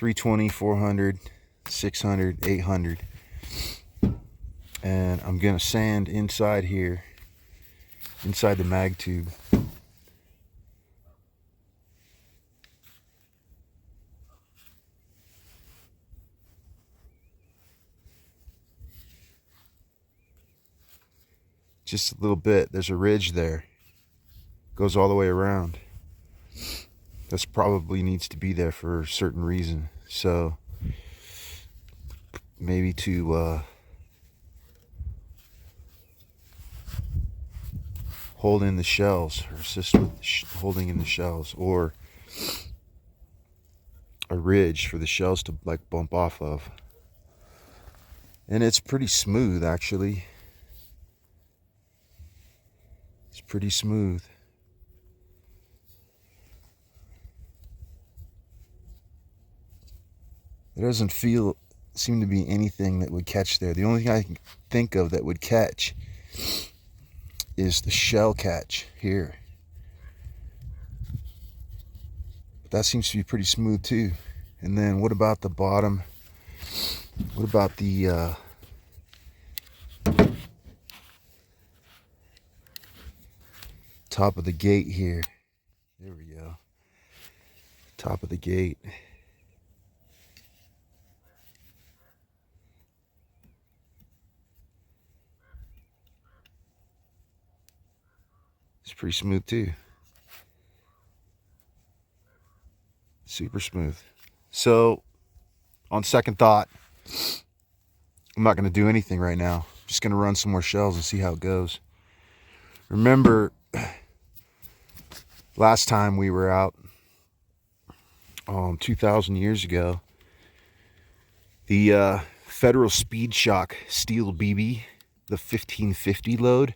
320, 400, 600, 800. And I'm gonna sand inside here, inside the mag tube. Just a little bit. There's a ridge there. Goes all the way around. That's probably needs to be there for a certain reason. So maybe to hold in the shells, or assist with holding in the shells, or a ridge for the shells to like bump off of. And it's pretty smooth, actually. It's pretty smooth. There doesn't seem to be anything that would catch there. The only thing I can think of that would catch is the shell catch here. But that seems to be pretty smooth too. And then what about the bottom? What about the top of the gate here? There we go. Top of the gate. It's pretty smooth too. Super smooth. So, on second thought, I'm not going to do anything right now. I'm just going to run some more shells and see how it goes. Remember, last time we were out, 2,000 years ago, the Federal Speed Shock Steel BB, the 1550 load,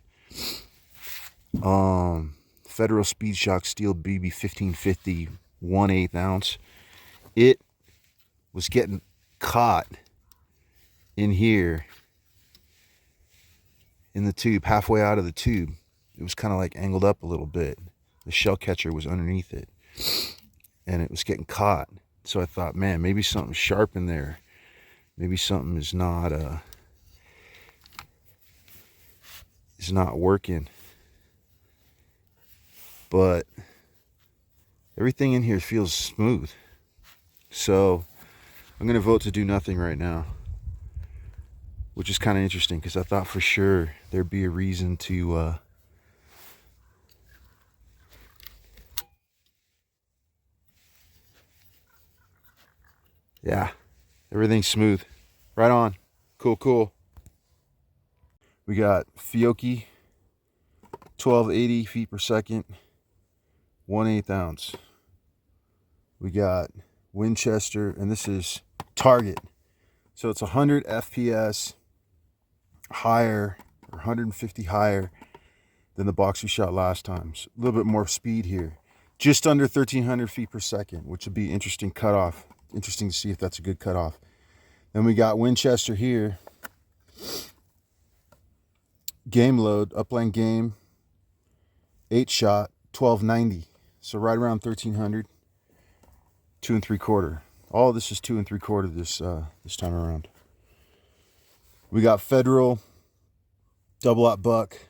Federal Speed Shock Steel BB 1550 1/8 ounce, it was getting caught in here in the tube, halfway out of the tube. It was kind of like angled up a little bit. The shell catcher was underneath it, and it was getting caught. So I thought, man, maybe something's sharp in there. Maybe something is not working. But everything in here feels smooth. So I'm going to vote to do nothing right now, which is kind of interesting because I thought for sure there'd be a reason to yeah, everything's smooth. Right on. Cool. We got Fiocchi 1280 feet per second, 1/8 ounce. We got Winchester, and this is target. So it's 100 FPS higher, or 150 higher than the box we shot last time. So a little bit more speed here. Just under 1,300 feet per second, which would be interesting cutoff. Interesting to see if that's a good cutoff. Then we got Winchester here. Game load, upland game, 8-shot, 1290. So right around 1,300, 2 3/4. All of this is 2 3/4 this time around. We got Federal double-aught buck,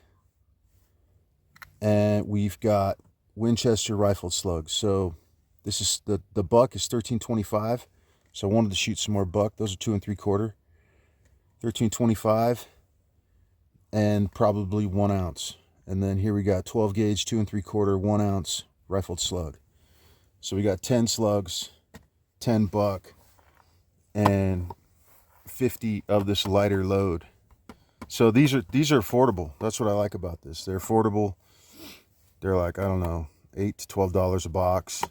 and we've got Winchester rifled slugs. So this is the buck is 1325. So I wanted to shoot some more buck. Those are 2 3/4, 1325, and probably 1 ounce. And then here we got 12 gauge, 2 3/4, 1 ounce rifled slug. So we got 10 slugs, 10 buck, and 50 of this lighter load. So these are affordable. That's what I like about this. They're affordable. They're like, I don't know, $8 to $12 a box.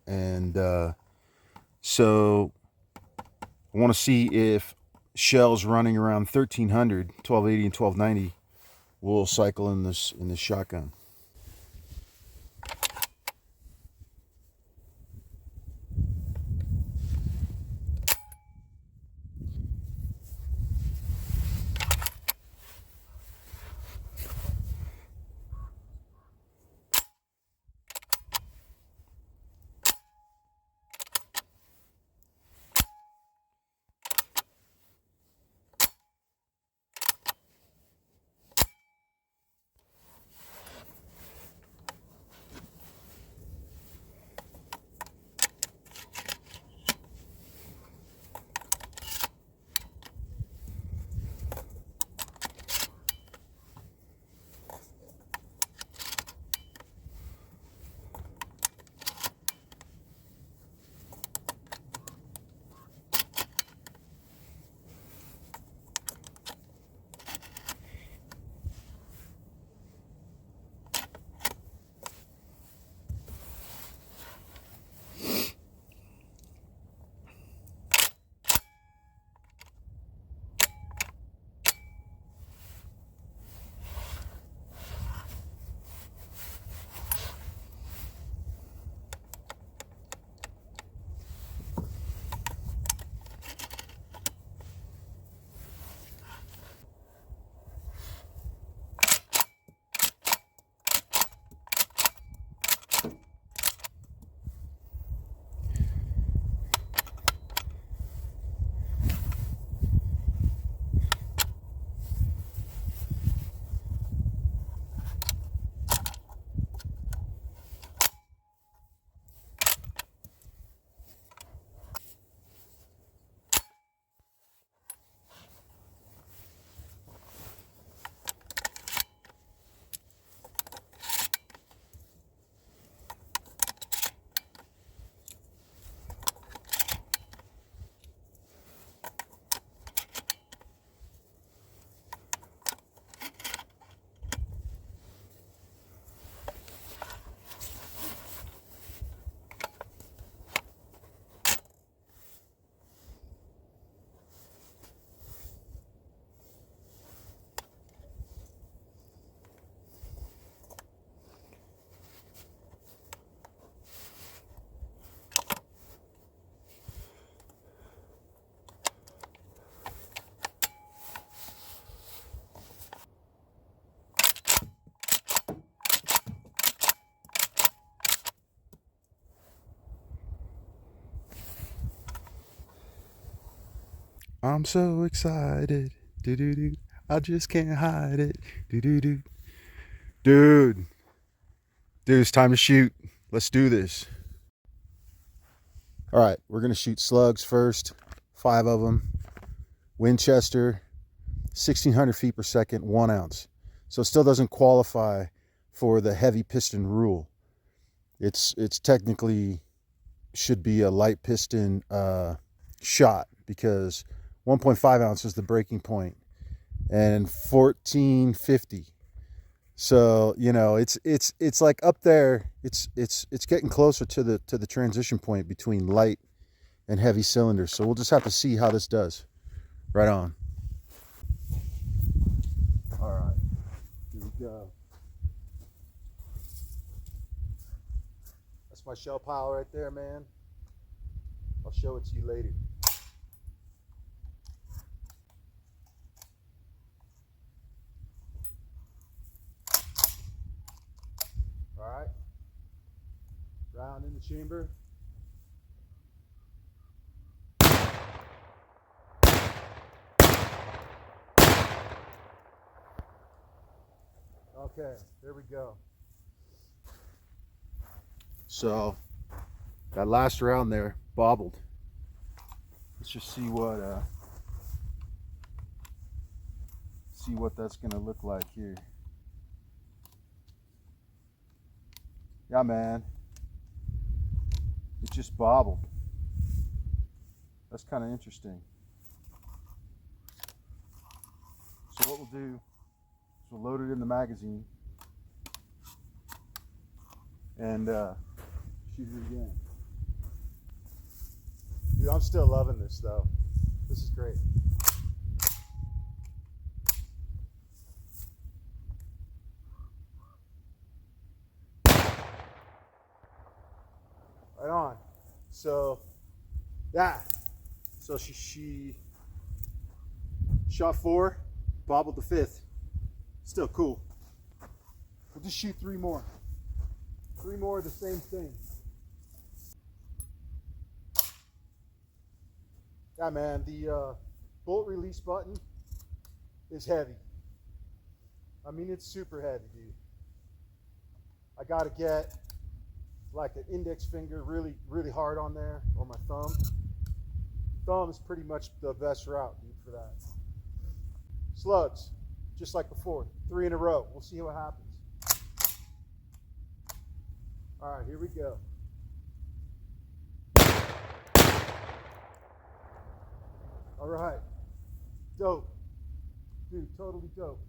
And so I want to see if shells running around 1,300, 1280 and 1290 will cycle in this shotgun. I'm so excited. Do do do. I just can't hide it. Do do do. Dude, it's time to shoot. Let's do this. All right, we're gonna shoot slugs first. 5 of them. Winchester, 1,600 feet per second, 1 ounce. So it still doesn't qualify for the heavy piston rule. It's technically should be a light piston shot, because 1.5 ounce is the breaking point, and 1450. So you know it's like up there. It's getting closer to the transition point between light and heavy cylinders. So we'll just have to see how this does. Right on. All right, here we go. That's my shell pile right there, man. I'll show it to you later. All right, round in the chamber. Okay, there we go. So that last round there bobbled. Let's just see what that's gonna look like here. Yeah, man, it just bobbled. That's kind of interesting. So what we'll do is we'll load it in the magazine and shoot it again. Dude, I'm still loving this though. This is great. Right on. So yeah. So she shot 4, bobbled the 5th. Still cool. We'll just shoot 3 more. 3 more of the same thing. Yeah, man, the bolt release button is heavy. I mean, it's super heavy, dude. I gotta get like an index finger really, really hard on there, or my thumb. Thumb is pretty much the best route, dude, for that. Slugs, just like before, 3 in a row. We'll see what happens. All right, here we go. All right, dope, dude, totally dope.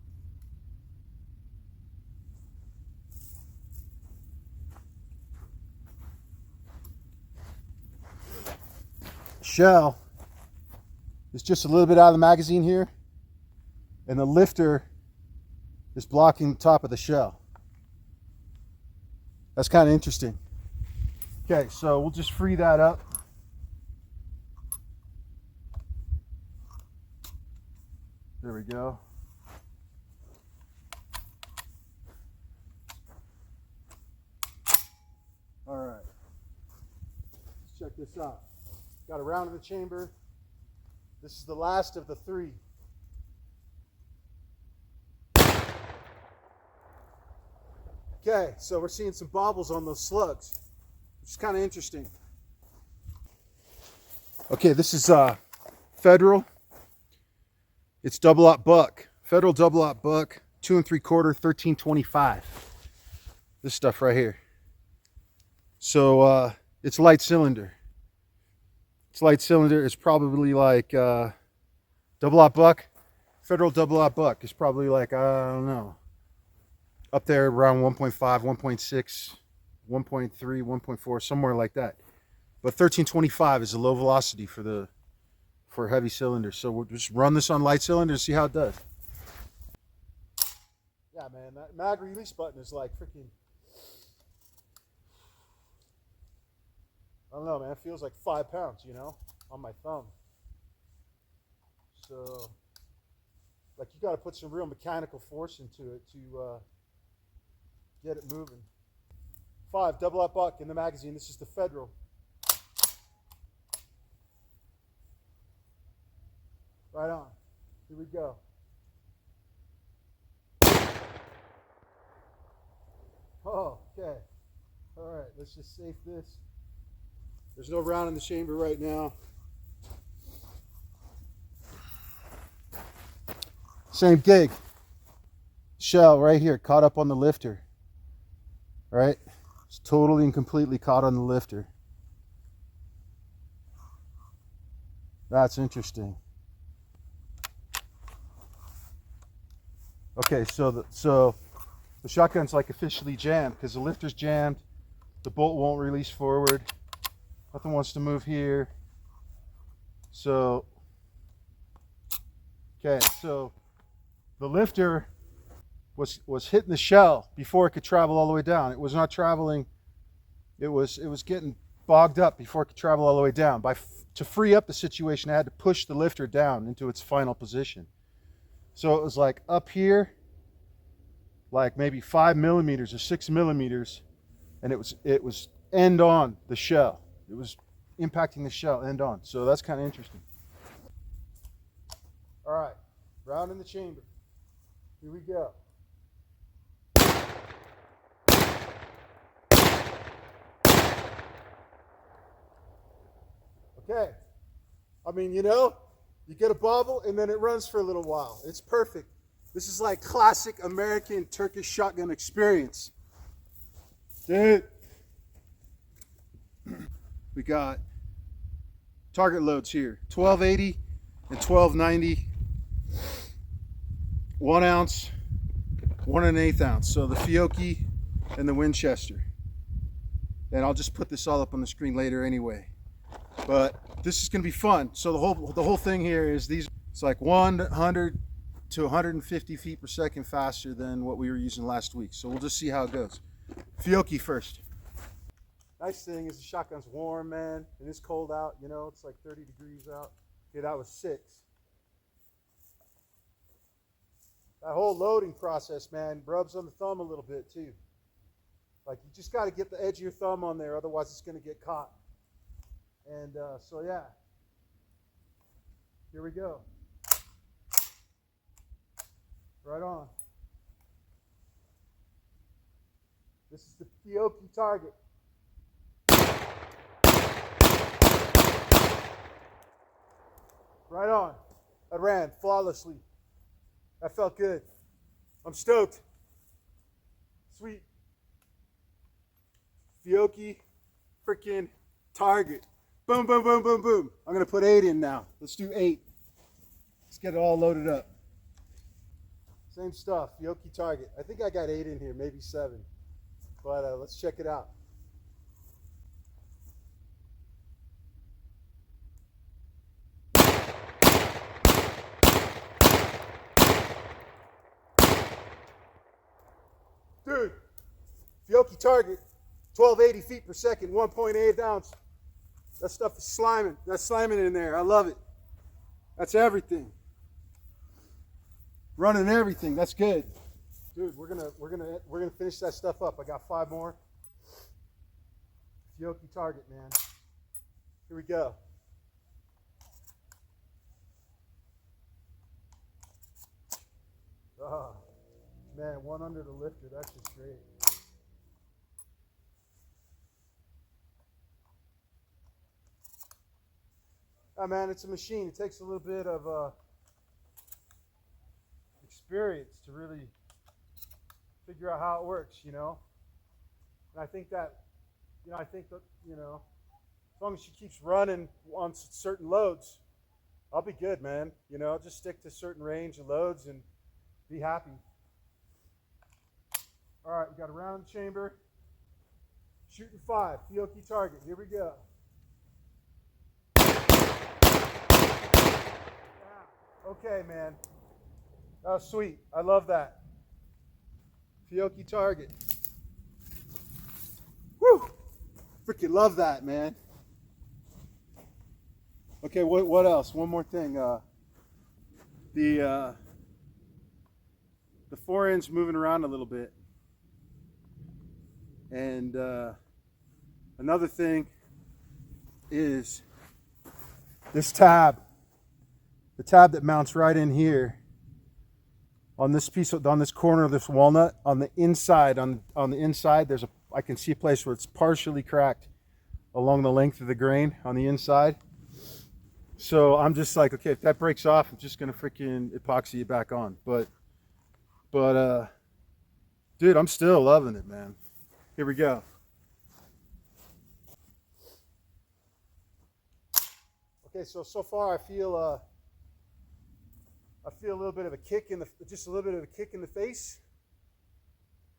Shell is just a little bit out of the magazine here, and the lifter is blocking the top of the shell. That's kind of interesting. Okay, so we'll just free that up. There we go. All right, let's check this out. Got a round in the chamber. This is the last of the 3. Okay, so we're seeing some bobbles on those slugs, which is kind of interesting. Okay, this is Federal. It's double-aught buck. Federal double-aught buck, 2 3/4, 1325. This stuff right here. So it's light cylinder. It's light cylinder. It's probably like double-aught buck. Federal double-aught buck is probably like, I don't know, up there around 1.5, 1.6, 1.3, 1.4, somewhere like that. But 1325 is a low velocity for heavy cylinders. So we'll just run this on light cylinder and see how it does. Yeah, man, that mag release button is like freaking, I don't know, man, it feels like 5 pounds, you know, on my thumb. So, like, you got to put some real mechanical force into it to get it moving. 5 double-aught buck in the magazine. This is the Federal. Right on. Here we go. Oh, okay. All right, let's just safe this. There's no round in the chamber right now. Same gig. Shell right here, caught up on the lifter. Right? It's totally and completely caught on the lifter. That's interesting. Okay, so the shotgun's like officially jammed because the lifter's jammed. The bolt won't release forward. Nothing wants to move here. So, okay, so the lifter was hitting the shell before it could travel all the way down. It was not traveling. It was getting bogged up before it could travel all the way down. To free up the situation, I had to push the lifter down into its final position. So it was like up here, like maybe 5 millimeters or 6 millimeters, and it was end on the shell. It was impacting the shell end on. So that's kind of interesting. All right, round in the chamber. Here we go. Okay. I mean, you know, you get a bobble and then it runs for a little while. It's perfect. This is like classic American Turkish shotgun experience. Dude. We got target loads here. 1280 and 1290. 1 ounce, 1 1/8 ounce. So the Fiocchi and the Winchester. And I'll just put this all up on the screen later anyway. But this is going to be fun. So the whole thing here is it's like 100 to 150 feet per second faster than what we were using last week. So we'll just see how it goes. Fiocchi first. Nice thing is the shotgun's warm, man. It is cold out, you know, it's like 30 degrees out. Okay, that was 6. That whole loading process, man, rubs on the thumb a little bit too. Like you just got to get the edge of your thumb on there, otherwise it's going to get caught. And so yeah, here we go. Right on. This is the Fiocchi target. Right on. I ran flawlessly. That felt good. I'm stoked. Sweet. Fiocchi freaking target. Boom, boom, boom, boom, boom. I'm going to put 8 in now. Let's do 8. Let's get it all loaded up. Same stuff, Fiocchi target. I think I got 8 in here, maybe 7. But let's check it out. Dude, Fiocchi target, 1280 feet per second, 1.8 ounce. That stuff is sliming. That's sliming in there. I love it. That's everything. Running everything. That's good. Dude, we're gonna finish that stuff up. I got 5 more. Fiocchi target, man. Here we go. Oh, man, 1 under the lifter. That's just great. Oh, man, it's a machine. It takes a little bit of experience to really figure out how it works, you know. And I think that, you know, as long as she keeps running on certain loads, I'll be good, man. You know, just stick to a certain range of loads and be happy. All right, we got a round in the chamber. Shooting 5, Fiocchi target. Here we go. Okay, man. That was sweet. I love that. Fiocchi target. Woo! Freaking love that, man. Okay, what else? One more thing. The foreend's moving around a little bit. And another thing is this tab. the tab that mounts right in here on this piece of, on this corner of this walnut, on the inside, on the inside, there's a, I can see a place where it's partially cracked along the length of the grain on the inside. So I'm just like, okay, if that breaks off, I'm just gonna freaking epoxy it back on. But dude, I'm still loving it, man. Here we go. Okay, so far I feel a little bit of a kick in the, just a little bit of a kick in the face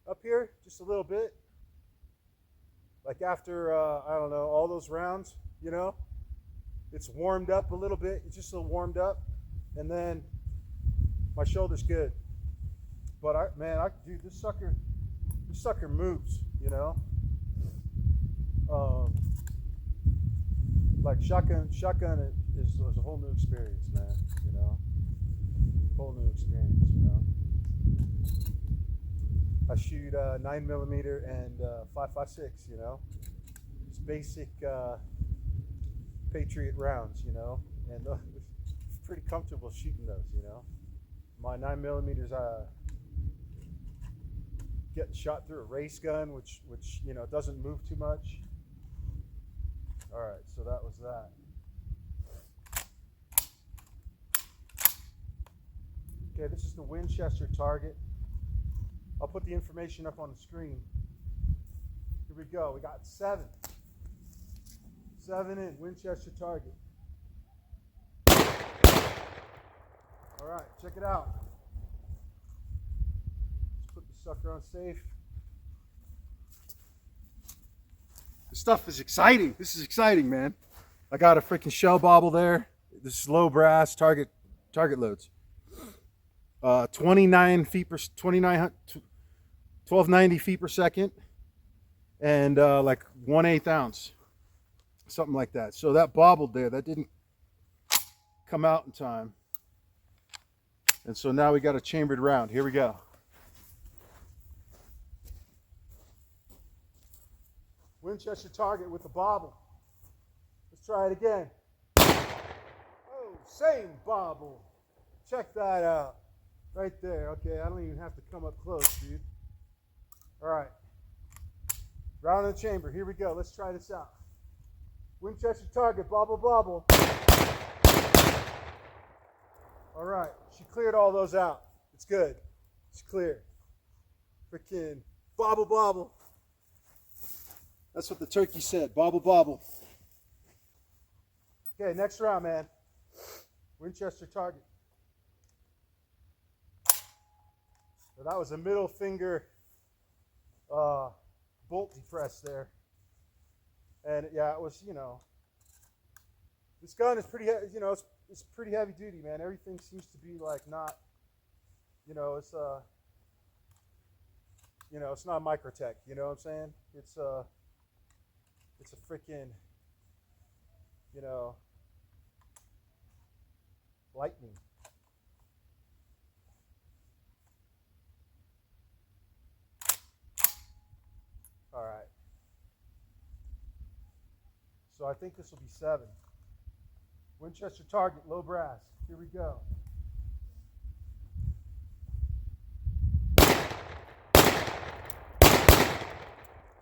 up here, just a little bit. Like after I don't know, all those rounds, you know, it's warmed up a little bit. It's just a little warmed up, and then my shoulder's good. But dude, this sucker moves, you know. Like shotgun is a whole new experience, man. You know, whole new experience. You know, I shoot 9mm and 5.56. You know, it's basic Patriot rounds. You know, and it's pretty comfortable shooting those. You know, my 9mm getting shot through a race gun, which you know doesn't move too much. All right, so that was that. Okay, this is the Winchester target. I'll put the information up on the screen. Here we go. We got 7 in Winchester target. All right, check it out. Let's put the sucker on safe. This stuff is exciting. This is exciting, man. I got a freaking shell bobble there. This is low brass target loads. 29 feet per 1290 feet per second, and like 1/8 ounce, something like that. So that bobbled there. That didn't come out in time, and so now we got a chambered round. Here we go. Winchester target with the bobble. Let's try it again. Oh, same bobble. Check that out. Right there. Okay, I don't even have to come up close, dude. All right. Round in the chamber. Here we go. Let's try this out. Winchester target, bobble, bobble. All right. She cleared all those out. It's good. It's clear. Freaking bobble, bobble. That's what the turkey said. Bobble, bobble. Okay, next round, man. Winchester target. So that was a middle finger bolt depress there. And yeah, it was, you know, this gun is pretty, you know, it's pretty heavy duty, man. Everything seems to be like not, you know, it's you know, it's not Microtech, you know what I'm saying? It's a freaking, you know, lightning. All right. So I think this will be 7. Winchester target, low brass. Here we go.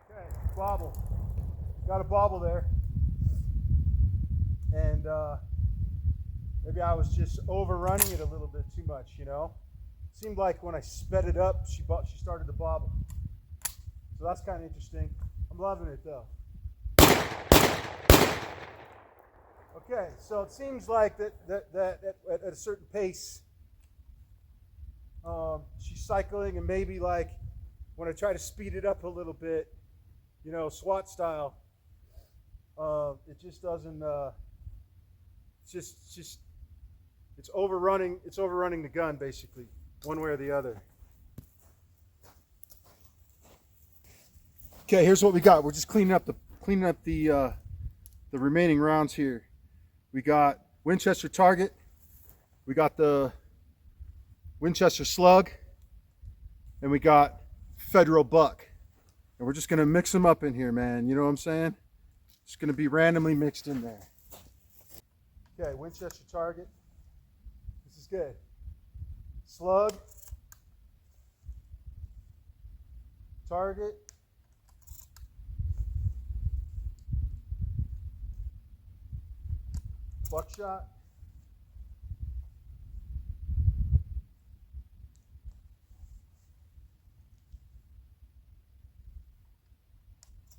Okay, bobble. Got a bobble there. And maybe I was just overrunning it a little bit too much, you know? Seemed like when I sped it up, she started to bobble. So that's kind of interesting. I'm loving it though. Okay, so it seems like that at a certain pace, she's cycling, and maybe like when I try to speed it up a little bit, you know, SWAT style, it just doesn't. It's overrunning. It's overrunning the gun basically, one way or the other. Okay, here's what we got. We're just cleaning up the remaining rounds here. We got Winchester target. We got the Winchester slug, and we got Federal buck. And we're just gonna mix them up in here, man. You know what I'm saying? It's gonna be randomly mixed in there. Okay, Winchester target. good. Slug. Target. Buckshot.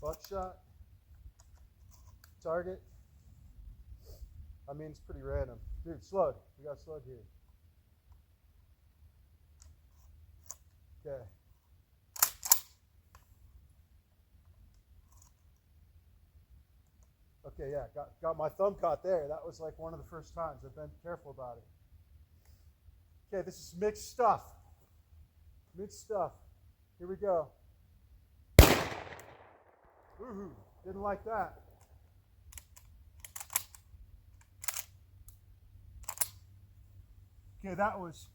Buckshot. Target. I mean, it's pretty random. Dude, slug. We got slug here. Okay. Okay, yeah, got my thumb caught there. That was like one of the first times. I've been careful about it. Okay, this is mixed stuff. Mixed stuff. Here we go. Woohoo! Didn't like that. Okay, that was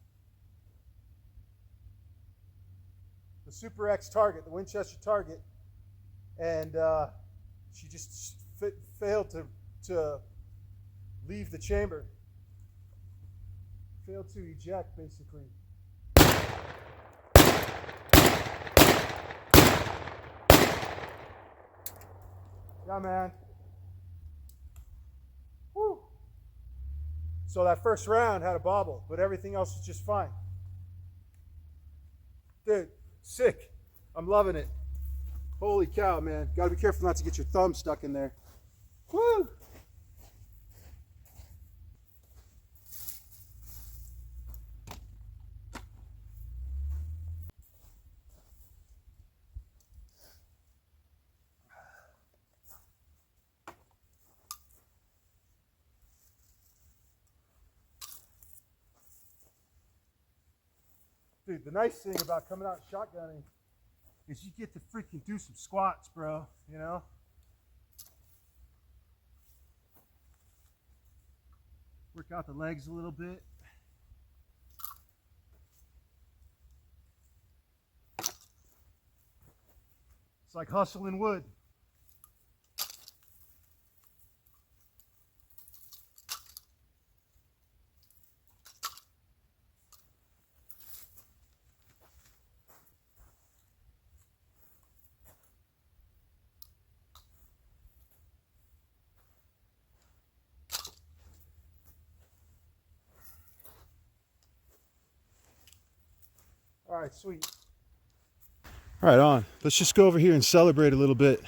the Super X target, the Winchester target, and she just failed to leave the chamber. Failed to eject, basically. Yeah, man. Woo. So that first round had a bobble, but everything else was just fine. Dude, sick. I'm loving it. Holy cow, man. Gotta be careful not to get your thumb stuck in there. Woo! Dude, the nice thing about coming out shotgunning is you get to freaking do some squats, bro, you know? Work out the legs a little bit. It's like hustling wood. All right, sweet. All right, on. Let's just go over here and celebrate a little bit.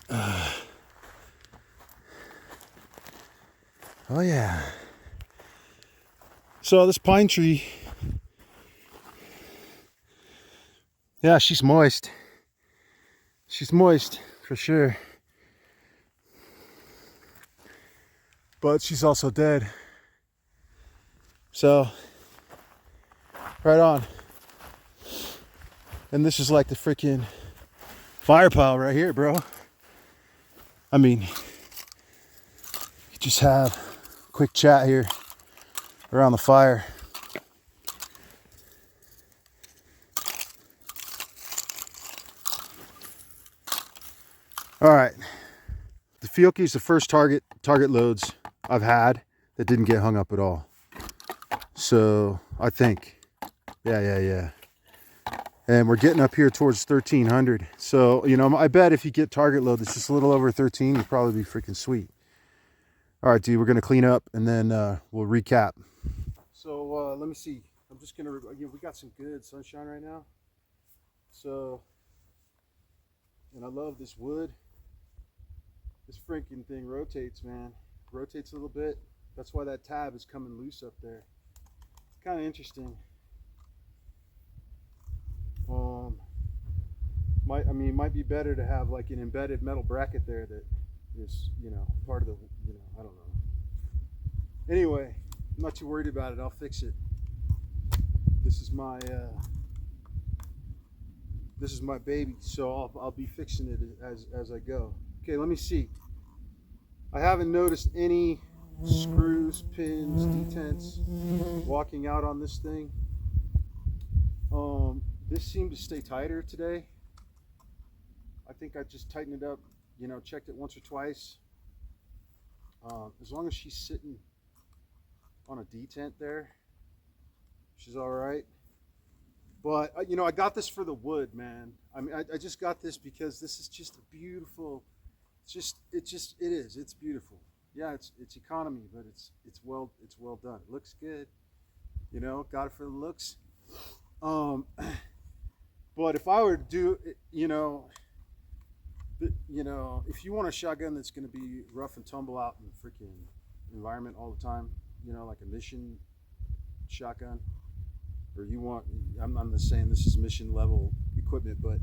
Oh, yeah. So this pine tree, yeah, she's moist. She's moist for sure. But she's also dead. So, right on. And this is like the freaking fire pile right here, bro. I mean, you just have a quick chat here around the fire. All right. The Fiocchi is the first target loads I've had that didn't get hung up at all. So I think, yeah. And we're getting up here towards 1300. So, you know, I bet if you get target load that's just a little over 13, you'll probably be freaking sweet. All right, dude, we're going to clean up and then we'll recap. So let me see. I'm just going to, we got some good sunshine right now. So, and I love this wood. This freaking thing rotates, man. Rotates a little bit. That's why that tab is coming loose up there. Kind of interesting. Might be better to have like an embedded metal bracket there that is, you know, part of the, you know, I don't know. Anyway, I'm not too worried about it. I'll fix it. This is my baby, so I'll be fixing it as I go. Okay, let me see. I haven't noticed any screws, pins, detents walking out on this thing. This seemed to stay tighter today. I think I just tightened it up, you know, checked it once or twice. As long as she's sitting on a detent there. She's all right. But you know, I got this for the wood, man. I mean, I just got this because this is just a beautiful. It is. It's beautiful. Yeah, it's economy, but it's well done. It looks good. You know, got it for the looks. Um, but if I were to do, if you want a shotgun that's going to be rough and tumble out in the freaking environment all the time, you know, like a mission shotgun, or you want, I'm not saying this is mission level equipment, but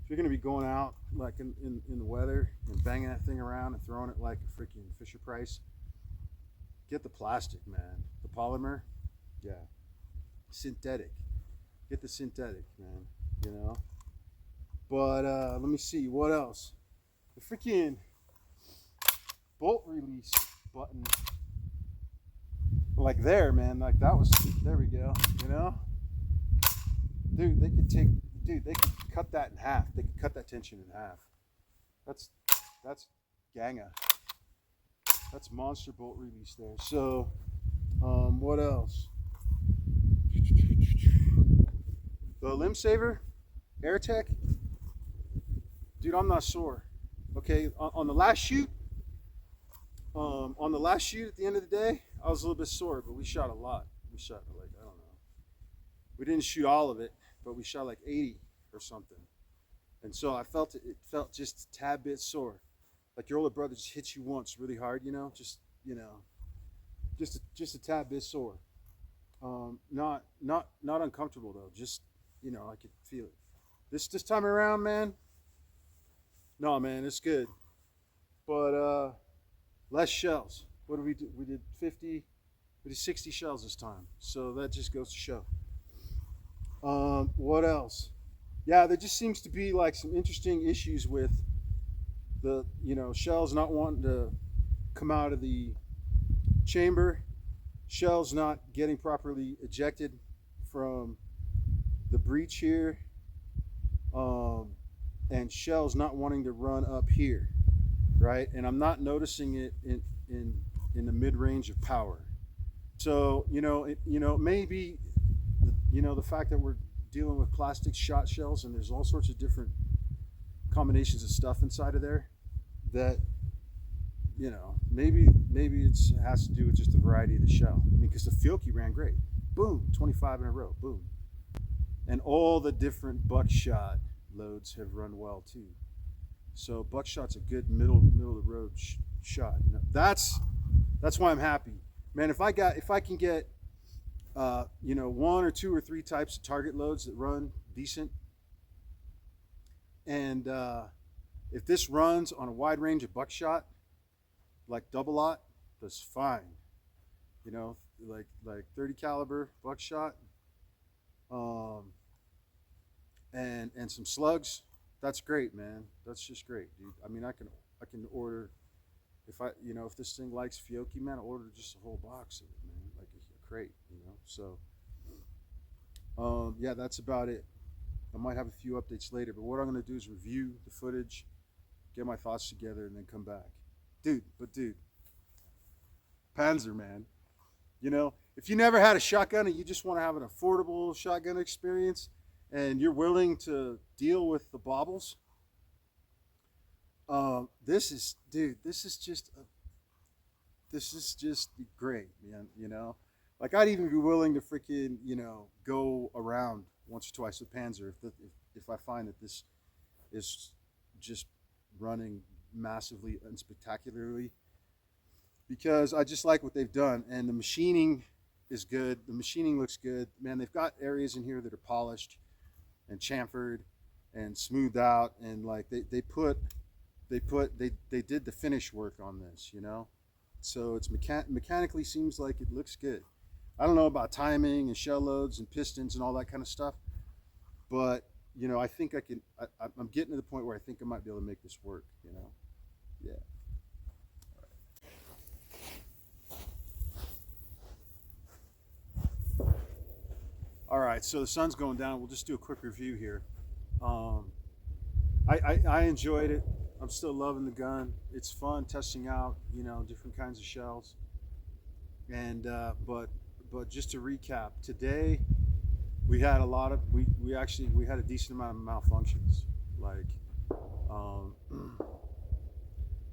if you're going to be going out like in the weather and banging that thing around and throwing it like a freaking Fisher Price, get the plastic, man. The polymer, yeah. Synthetic. Get the synthetic, man. You know. But let me see what else. The freaking bolt release button, like there, man. Like that was. There we go. You know, dude. They could cut that in half. They could cut that tension in half. That's ganga. That's monster bolt release there. So, what else? The limb saver, AirTech. Dude, I'm not sore. Okay, on the last shoot, at the end of the day, I was a little bit sore, but we shot a lot. We shot like, I don't know. We didn't shoot all of it, but we shot like 80 or something. And so I felt it felt just a tad bit sore. Like your older brother just hits you once really hard, you know, just a tad bit sore. Not uncomfortable though. Just, you know, I could feel it. This time around, man. No, man, it's good. But less shells. What did we do? We did 50. We did 60 shells this time. So that just goes to show. What else? Yeah, there just seems to be like some interesting issues with the, shells not wanting to come out of the chamber, shells not getting properly ejected from the breech here, and shells not wanting to run up here, right? And I'm not noticing it in the mid-range of power. So maybe the fact that we're dealing with plastic shot shells and there's all sorts of different combinations of stuff inside of there that maybe it has to do with just the variety of the shell. I mean, because the Fiocchi ran great, boom, 25 in a row, boom, and all the different buckshot loads have run well too. So buckshot's a good middle of the road shot. That's why I'm happy, man. If I can get 1 or 2 or 3 types of target loads that run decent, and if this runs on a wide range of buckshot, like double-aught, that's fine. Like 30 caliber buckshot, and some slugs. That's great, man. That's just great, dude. I mean, I can order, if this thing likes Fiocchi, man, I'll order just a whole box of it, man, like a crate, So, yeah, that's about it. I might have a few updates later, but what I'm going to do is review the footage, get my thoughts together, and then come back. Dude, Panzer, man. If you never had a shotgun and you just want to have an affordable shotgun experience and you're willing to deal with the baubles, this is just great, man. Like I'd even be willing to freaking, go around once or twice with Panzer if I find that this is just running massively and spectacularly, because I just like what they've done, and the machining is good. The machining looks good, man. They've got areas in here that are polished and chamfered and smoothed out, and like they did the finish work on this, so it's mechanically seems like it looks good. I don't know about timing and shell loads and pistons and all that kind of stuff, but I think I'm getting to the point where I think I might be able to make this work, yeah. All right, so the sun's going down. We'll just do a quick review here. I enjoyed it. I'm still loving the gun. It's fun testing out, different kinds of shells. And but just to recap, today we had a lot of we had a decent amount of malfunctions. Like um,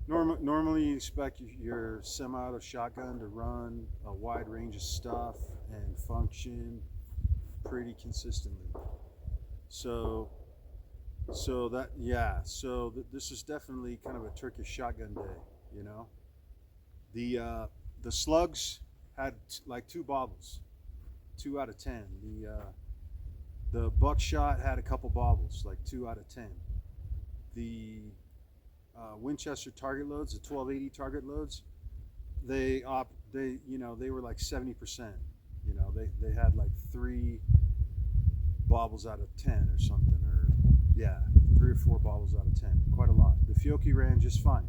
normally you expect your semi-auto shotgun to run a wide range of stuff and function pretty consistently. So this is definitely kind of a Turkish shotgun day, you know. The slugs had like two bobbles, 2 out of 10. The buckshot had a couple bobbles, like 2 out of 10. The Winchester target loads, the 1280 target loads, they were like 70%. You know, they had like 3 bobbles out of 10 or something, or yeah, 3 or 4 bobbles out of 10, quite a lot. The Fiocchi ran just fine.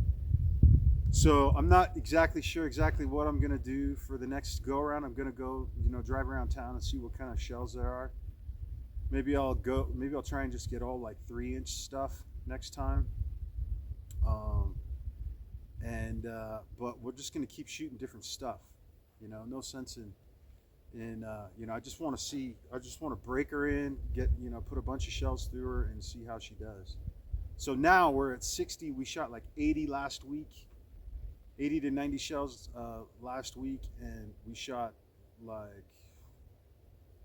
So I'm not exactly sure what I'm gonna do for the next go around. I'm gonna go, drive around town and see what kind of shells there are. Maybe I'll try and just get all like 3-inch stuff next time. Um, and But we're just gonna keep shooting different stuff. No sense in I just want to see. I just want to break her in, put a bunch of shells through her, and see how she does. So now we're at 60. We shot like 80 last week, 80 to 90 shells last week, and we shot like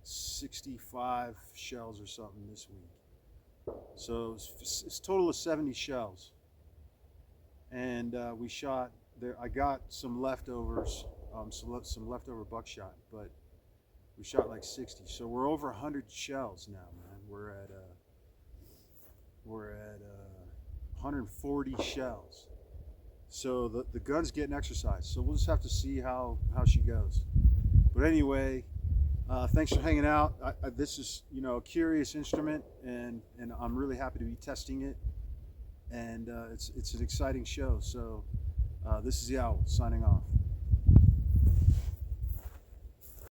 65 shells or something this week. So it's a total of 70 shells, and we shot there. I got some leftovers, some leftover buckshot, but we shot like 60. So we're over 100 shells now, man. We're at 140 shells. So the gun's getting exercise. So we'll just have to see how she goes. But anyway, thanks for hanging out. This is a curious instrument, and I'm really happy to be testing it. And it's an exciting show. So this is the Owl signing off.